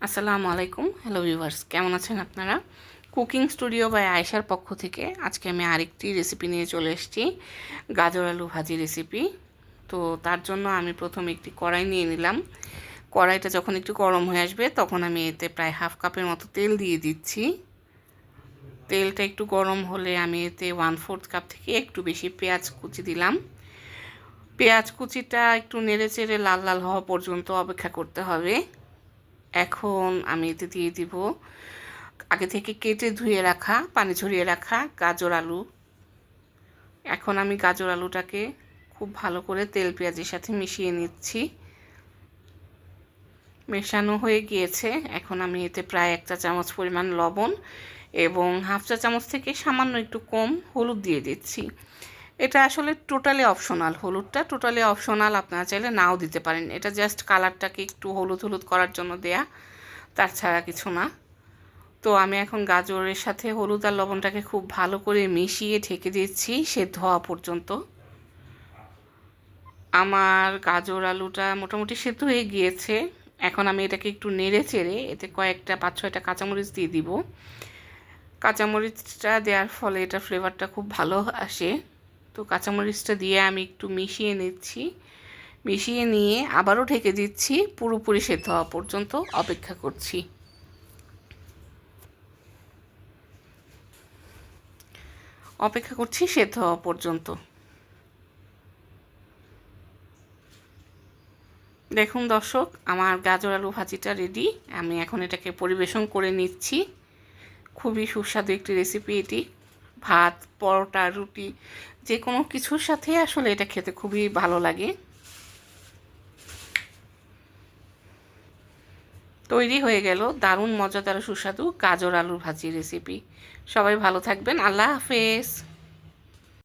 আসসালামু আলাইকুম। Hello viewers, কেমন আছেন আপনারা? কুকিং স্টুডিও বাই আয়েশার পক্ষ থেকে আজকে আমি আরেকটি রেসিপি নিয়ে চলে এসেছি, গাজর আলু ভাজি রেসিপি। তো তার জন্য আমি প্রথমে একটি কড়াই নিয়ে নিলাম। কড়াইটা যখন একটু গরম হয়ে আসবে তখন আমি এতে প্রায় হাফ কাপের মতো তেল দিয়ে দিচ্ছি। তেলটা একটু গরম হলে আমি এতে 1/4 কাপ থেকে একটু বেশি পেঁয়াজ কুচি দিলাম। পেঁয়াজ কুচিটা একটু নেড়ে চেড়ে লাল লাল হওয়া পর্যন্ত অপেক্ষা করতে হবে। এখন আমি এতে দিয়ে দিব আগে থেকে কেটে ধুয়ে রাখা, পানি ঝরিয়ে রাখা গাজর আলু। এখন আমি গাজর আলুটাকে খুব ভালো করে তেল পেঁয়াজের সাথে মিশিয়ে নিচ্ছি। মেশানো হয়ে গিয়েছে। এখন আমি এতে প্রায় 1 চা চামচ পরিমাণ লবণ এবং হাফ চা চামচ থেকে সামান্য একটু কম হলুদ দিয়ে দিচ্ছি। এটা আসলে টোটালি অপশনাল, হলুদটা টোটালি অপশনাল, আপনারা চাইলে নাও দিতে পারেন। এটা জাস্ট কালারটাকে একটু হলুদ হলুদ করার জন্য দেয়া, তার ছাড়া কিছু না। তো আমি এখন গাজরের সাথে হলুদ আর লবণটাকে খুব ভালো করে মিশিয়ে ঢেকে দিচ্ছি সেদ্ধ হওয়া পর্যন্ত। আমার গাজর আলুটা মোটামুটি সেদ্ধ হয়ে গিয়েছে। এখন আমি এটাকে একটু নেড়ে চেড়ে এতে কয়েকটা 5-6টা কাঁচামরিচ দিয়ে দিব। কাঁচামরিচটা দেওয়ার ফলে এটা ফ্লেভারটা খুব ভালো আসে। তো কাঁচামরিচটা দিয়ে আমি একটু মিশিয়ে নিচ্ছি। মিশিয়ে নিয়ে আবারও ঢেকে দিচ্ছি, পুরোপুরি সেদ্ধ হওয়া পর্যন্ত অপেক্ষা করছি। সেদ্ধ হওয়া পর্যন্ত। দেখুন দর্শক, আমার গাজর আলু ভাজিটা রেডি। আমি এখন এটাকে পরিবেশন করে নিচ্ছি। খুবই সুস্বাদু একটি রেসিপি এটি। ভাত, পরোটা, রুটি যে কোনো কিছুর সাথে আসলে এটা খেতে খুবই ভালো লাগে। তৈরি হয়ে গেল দারুণ মজাদার সুস্বাদু গাজর আলু ভাজি রেসিপি। সবাই ভালো থাকবেন। আল্লাহ হাফেজ।